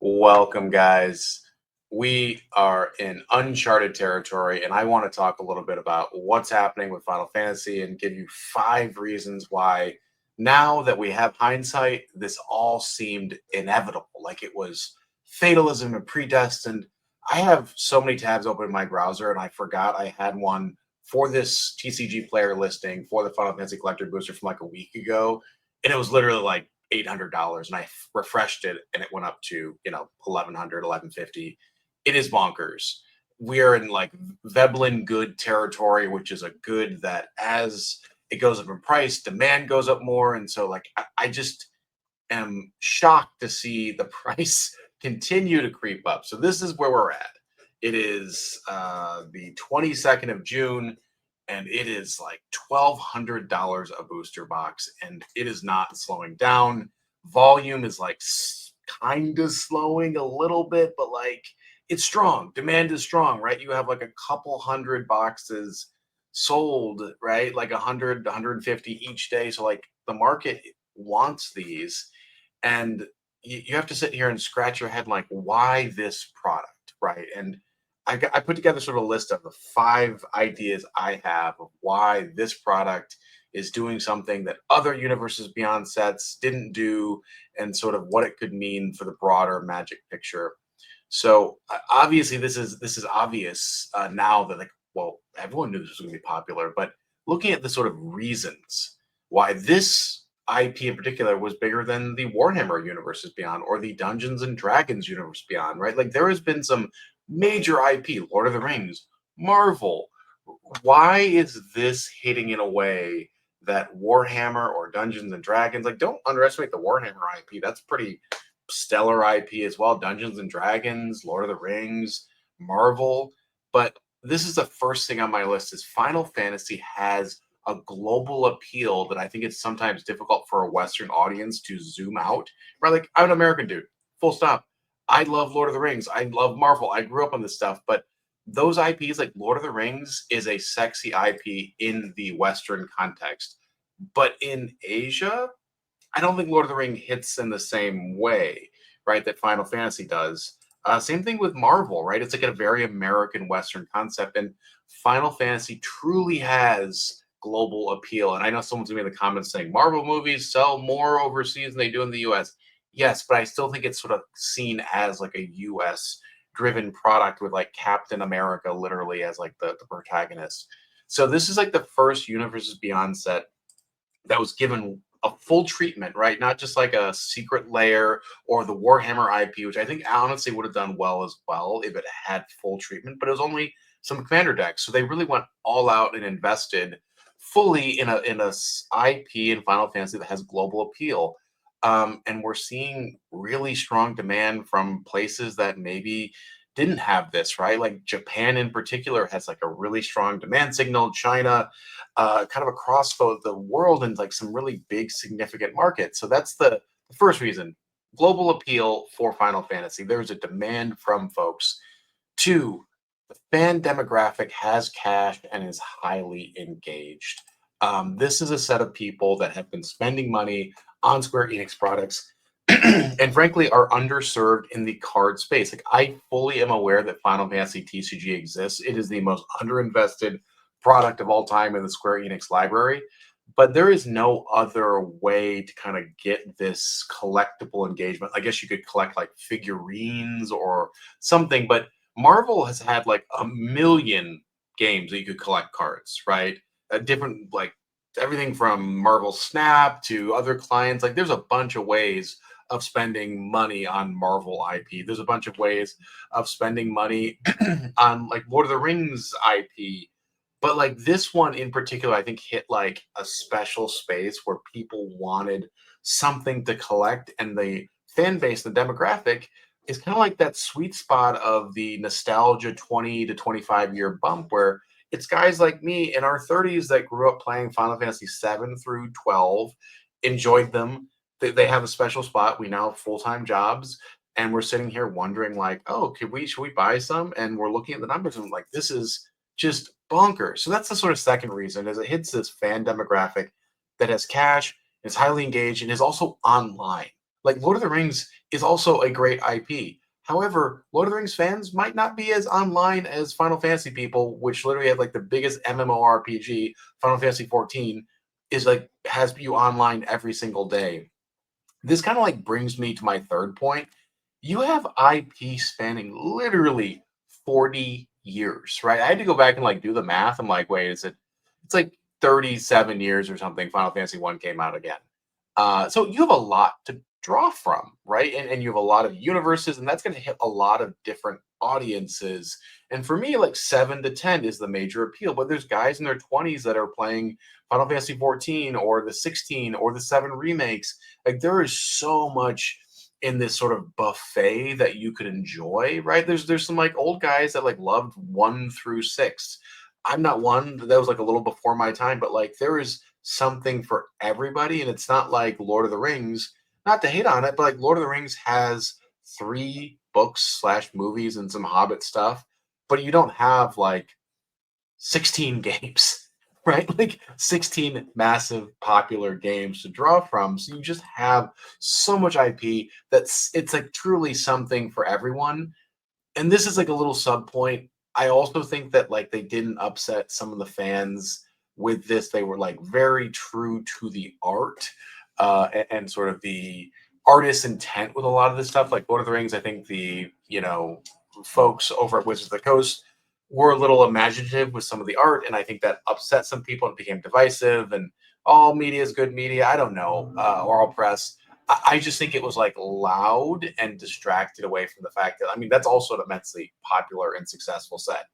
Welcome, guys. We are in uncharted territory, and I want to talk a little bit about what's happening with Final Fantasy and give you 5 reasons why, now that we have hindsight, this all seemed inevitable. Like it was fatalism and predestined. I have so many tabs open in my browser, and I forgot I had one for this TCG player listing for the Final Fantasy Collector Booster from like a week ago. And it was literally like $800, and I refreshed it and it went up to 1100, 1150. It is bonkers. We are in like Veblen good territory, which is a good that as it goes up in price, demand goes up more. And so like I just am shocked to see the price continue to creep up. So this is where we're at. It is the 22nd of June, and it is like $1,200 a booster box, and it is not slowing down. Volume is like kind of slowing a little bit, but like it's strong. Demand is strong, right? You have like a couple hundred boxes sold, right? Like 100, 150 each day. So like the market wants these, and you have to sit here and scratch your head like, why this product, right? And I put together sort of a list of the 5 ideas I have of why this product is doing something that other Universes Beyond sets didn't do, and sort of what it could mean for the broader Magic picture. So obviously, this is obvious now that, like, well, everyone knew this was going to be popular, but looking at the sort of reasons why this IP in particular was bigger than the Warhammer Universes Beyond or the Dungeons and Dragons Universe Beyond, right? Like there has been some major IP, Lord of the Rings, Marvel. Why is this hitting in a way that Warhammer or Dungeons and Dragons, like, don't underestimate the Warhammer IP. That's pretty stellar IP as well. Dungeons and Dragons, Lord of the Rings, Marvel. But this is the first thing on my list is Final Fantasy has a global appeal that I think it's sometimes difficult for a Western audience to zoom out. Right? Like I'm an American dude, full stop. I love Lord of the Rings. I love Marvel. I grew up on this stuff, but those IPs like Lord of the Rings is a sexy IP in the Western context. But in Asia, I don't think Lord of the Ring hits in the same way, right, that Final Fantasy does. Same thing with Marvel, right? It's like a very American Western concept, and Final Fantasy truly has global appeal. And I know someone's gonna be in the comments saying Marvel movies sell more overseas than they do in the US. Yes, but I still think it's sort of seen as like a US driven product with like Captain America literally as like the protagonist. So this is like the first Universes Beyond set that was given a full treatment, right? Not just like a secret layer or the Warhammer IP, which I think honestly would have done well as well if it had full treatment, but it was only some commander decks. So they really went all out and invested fully in a IP in Final Fantasy that has global appeal. And we're seeing really strong demand from places that maybe didn't have this, right? Like Japan in particular has like a really strong demand signal. China, kind of across the world and like some really big significant markets. So that's the first reason. Global appeal for Final Fantasy. There's a demand from folks. Two, the fan demographic has cash and is highly engaged. This is a set of people that have been spending money on Square Enix products and frankly are underserved in the card space. Like I fully am aware that Final Fantasy TCG exists. It is the most underinvested product of all time in the Square Enix library. But there is no other way to kind of get this collectible engagement. I guess you could collect like figurines or something, but Marvel has had like a million games that you could collect cards, right? Different like everything from Marvel Snap to other clients. Like there's a bunch of ways of spending money on Marvel IP. There's a bunch of ways of spending money on like Lord of the Rings IP. But like this one in particular, I think hit like a special space where people wanted something to collect, and the fan base, the demographic, is kind of like that sweet spot of the nostalgia 20 to 25-year bump where it's guys like me in our 30s that grew up playing Final Fantasy 7 through 12, enjoyed them. They have a special spot. We now have full-time jobs, and we're sitting here wondering like, oh, should we buy some? And we're looking at the numbers and like, this is just bonkers. So that's the sort of second reason is it hits this fan demographic that has cash, is highly engaged, and is also online. Like Lord of the Rings is also a great IP. However, Lord of the Rings fans might not be as online as Final Fantasy people, which literally had like the biggest MMORPG. Final Fantasy 14 is like has you online every single day. This kind of like brings me to my third point. You have IP spanning literally 40 years, right? I had to go back and like do the math. I'm like, wait, is it? It's like 37 years or something. Final Fantasy One came out again. So you have a lot to draw from, right? And you have a lot of universes, and that's going to hit a lot of different audiences. And for me, like 7 to 10 is the major appeal. But there's guys in their 20s that are playing Final Fantasy 14 or the 16 or the 7 remakes. Like there is so much in this sort of buffet that you could enjoy, right? There's some like old guys that like loved 1 through 6. I'm not one that was like a little before my time, but like there is something for everybody, and it's not like Lord of the Rings. Not to hate on it, but like Lord of the Rings has 3 books/movies and some Hobbit stuff, but you don't have like 16 games, right? Like 16 massive popular games to draw from. So you just have so much IP that's it's like truly something for everyone. And this is like a little sub point. I also think that like they didn't upset some of the fans with this. They were like very true to the art and sort of the artist's intent with a lot of this stuff. Like Lord of the Rings, I think the folks over at Wizards of the Coast were a little imaginative with some of the art, and I think that upset some people and became divisive. And all media is good media. I don't know, or all press. I just think it was like loud and distracted away from the fact that I mean that's also an immensely popular and successful set.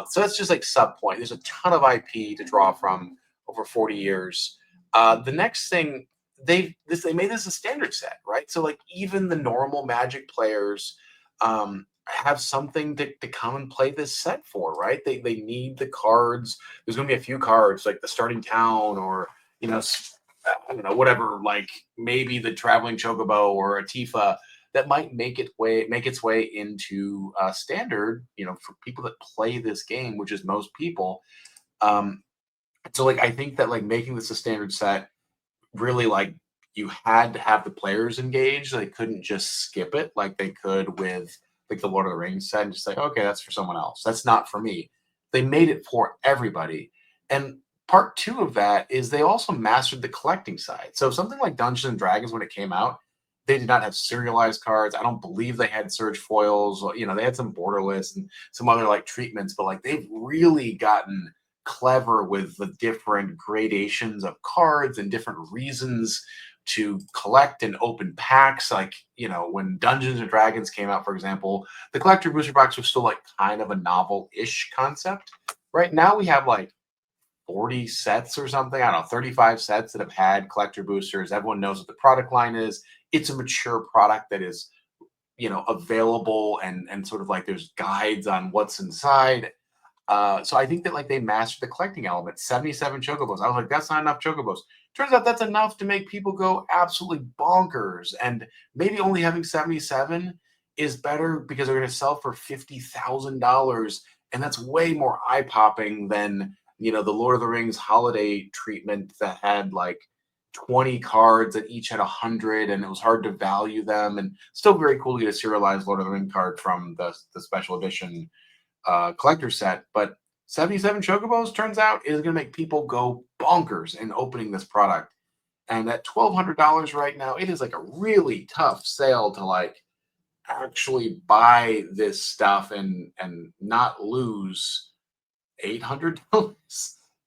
So that's just like sub point. There's a ton of IP to draw from over 40 years. The next thing they made this a standard set, right? So like even the normal Magic players have something to come and play this set for, right? They need the cards. There's going to be a few cards like the starting town or you know I don't know whatever like maybe the traveling chocobo or a Tifa that might make its way into standard, for people that play this game, which is most people. Um, so like I think that like making this a standard set really like you had to have the players engaged. They couldn't just skip it like they could with like the Lord of the Rings set and just like, okay, that's for someone else. That's not for me. They made it for everybody. And part two of that is they also mastered the collecting side. So something like Dungeons and Dragons when it came out, they did not have serialized cards. I don't believe they had surge foils. They had some borderless and some other like treatments, but like they've really gotten clever with the different gradations of cards and different reasons to collect and open packs. Like, when Dungeons and Dragons came out, for example, the collector booster box was still like kind of a novel ish concept. Right now, we have like 40 sets or something. I don't know, 35 sets that have had collector boosters. Everyone knows what the product line is. It's a mature product that is, available and sort of like there's guides on what's inside. So I think that like they mastered the collecting element. 77 chocobos. I was like, that's not enough chocobos. Turns out that's enough to make people go absolutely bonkers. And maybe only having 77 is better because they're going to sell for $50,000, and that's way more eye popping than the Lord of the Rings holiday treatment that had like 20 cards that each had 100, and it was hard to value them. And still very cool to get a serialized Lord of the Ring card from the special edition collector set, but 77 chocobos turns out is going to make people go bonkers in opening this product. And at $1,200 right now, it is like a really tough sale to like actually buy this stuff and not lose $800.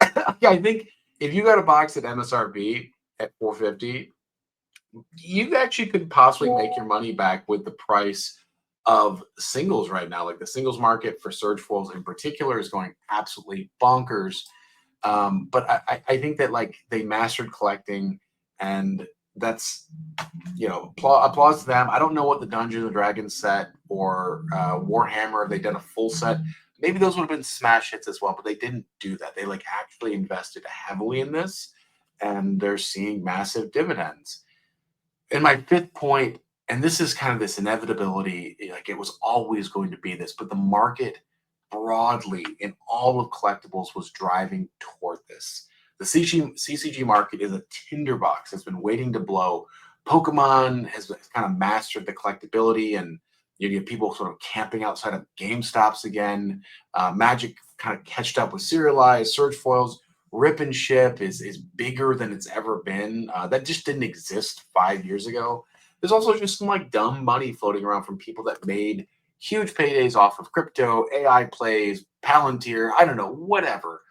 I think if you got a box at MSRP at 450, you actually could possibly make your money back with the price of singles right now. Like the singles market for surge foils in particular is going absolutely bonkers. But I think that like they mastered collecting, and that's applause to them. I don't know what the Dungeons and Dragons set or Warhammer if they done a full set. Maybe those would have been smash hits as well, but they didn't do that. They like actually invested heavily in this, and they're seeing massive dividends. And my fifth point, and this is kind of this inevitability, like it was always going to be this, but the market broadly in all of collectibles was driving toward this. The CCG market is a tinderbox that's been waiting to blow Pokemon has kind of mastered the collectability, and you get people sort of camping outside of GameStops again. Magic kind of catched up with serialized search foils. Rip and ship is bigger than it's ever been. That just didn't exist 5 years ago. There's also just some like dumb money floating around from people that made huge paydays off of crypto, AI plays, Palantir, I don't know, whatever.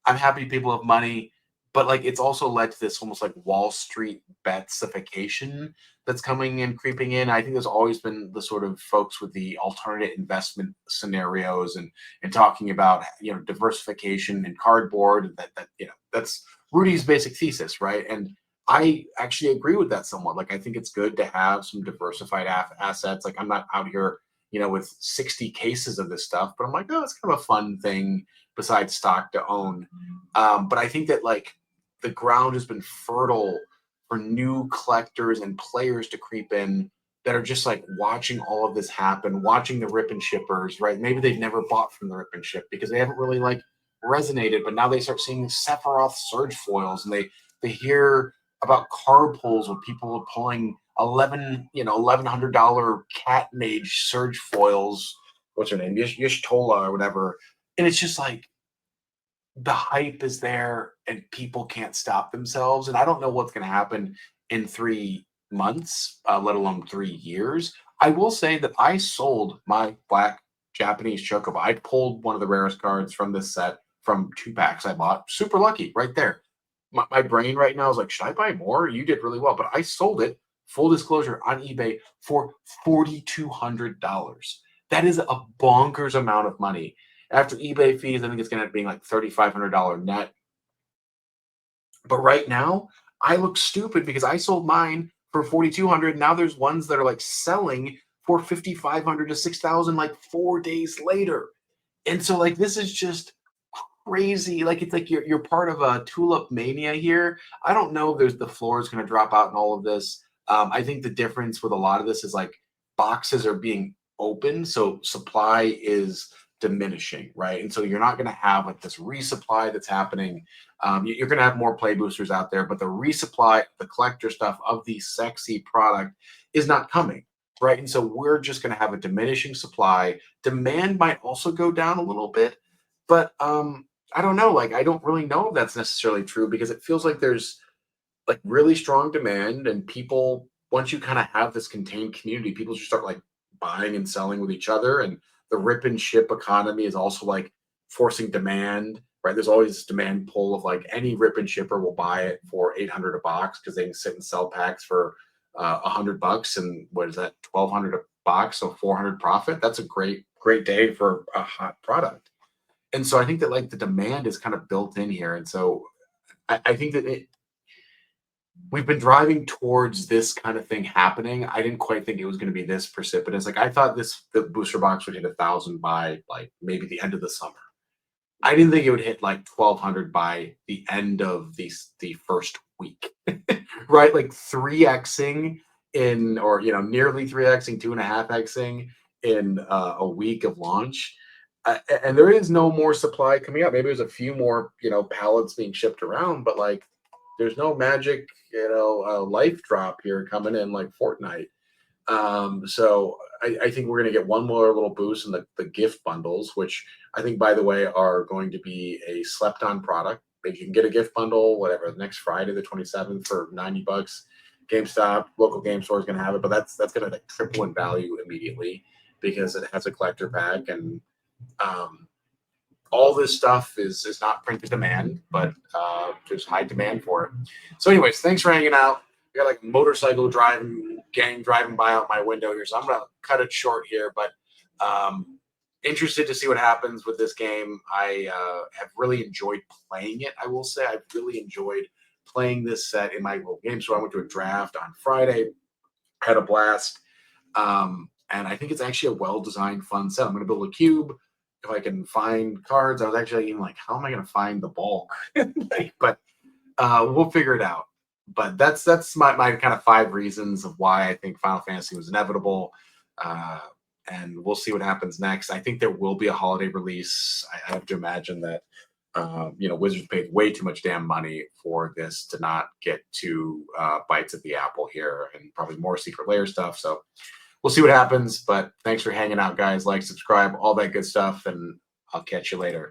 I'm happy people have money, but like it's also led to this almost like Wall Street betsification that's coming and creeping in. I think there's always been the sort of folks with the alternate investment scenarios and talking about diversification and cardboard. That's Rudy's basic thesis, right? And I actually agree with that somewhat. Like I think it's good to have some diversified assets. Like I'm not out here, with 60 cases of this stuff, but I'm like, oh, it's kind of a fun thing besides stock to own. But I think that like the ground has been fertile for new collectors and players to creep in that are just like watching all of this happen, watching the rip and shippers, right? Maybe they've never bought from the rip and ship because they haven't really like resonated, but now they start seeing Sephiroth surge foils and they hear about card pulls where people are pulling $1,100 cat mage surge foils. What's her name? Yishtola or whatever. And it's just like the hype is there and people can't stop themselves. And I don't know what's going to happen in 3 months, let alone 3 years. I will say that I sold my black Japanese chocobo. I pulled one of the rarest cards from this set from 2 packs I bought. Super lucky right there. My brain right now is like, should I buy more? You did really well. But I sold it, full disclosure, on eBay for $4,200. That is a bonkers amount of money. After eBay fees, I think it's going to end up being like $3,500 net. But right now, I look stupid because I sold mine for 4,200. Now there's ones that are like selling for 5,500 to 6,000 like 4 days later. And so like this is just crazy. Like it's like you're part of a tulip mania here. I don't know if there's the floor is going to drop out in all of this. I think the difference with a lot of this is like boxes are being open, so supply is diminishing, right? And so you're not going to have like this resupply that's happening. You're going to have more play boosters out there, but the resupply, the collector stuff of the sexy product is not coming, right? And so we're just going to have a diminishing supply. Demand might also go down a little bit, but I don't know. Like, I don't really know if that's necessarily true because it feels like there's like really strong demand and people, once you kind of have this contained community, people just start like buying and selling with each other. And the rip and ship economy is also like forcing demand, right? There's always this demand pull of like any rip and shipper will buy it for 800 a box because they can sit and sell packs for $100. And what is that? 1,200 a box. So 400 profit. That's a great day for a hot product. And so I think that like the demand is kind of built in here. And so I think that we've been driving towards this kind of thing happening. I didn't quite think it was going to be this precipitous. Like I thought the booster box would hit 1,000 by like maybe the end of the summer. I didn't think it would hit like 1,200 by the end of the first week, right? Like 3xing in, or nearly 3xing, 2.5xing in a week of launch. And there is no more supply coming out. Maybe there's a few more, pallets being shipped around, but like there's no magic, life drop here coming in like Fortnite. So I think we're going to get one more little boost in the gift bundles, which I think, by the way, are going to be a slept on product. If you can get a gift bundle, whatever, next Friday, the 27th for $90, GameStop, local game store is going to have it, but that's going to like triple in value immediately because it has a collector pack and um, all this stuff is not print to demand, but there's high demand for it. So, anyways, thanks for hanging out. We got like motorcycle driving gang driving by out my window here, so I'm gonna cut it short here. But interested to see what happens with this game. I have really enjoyed playing it. I will say I've really enjoyed playing this set in my local game store. I went to a draft on Friday, had a blast. And I think it's actually a well-designed, fun set. I'm going to build a cube. If I can find cards, I was actually even like, how am I going to find the bulk? But we'll figure it out. But that's my kind of 5 reasons of why I think Final Fantasy was inevitable. And we'll see what happens next. I think there will be a holiday release. I have to imagine that Wizards paid way too much damn money for this to not get two bites at the apple here, and probably more secret layer stuff. So we'll see what happens. But thanks for hanging out, guys. Like, subscribe, all that good stuff, and I'll catch you later.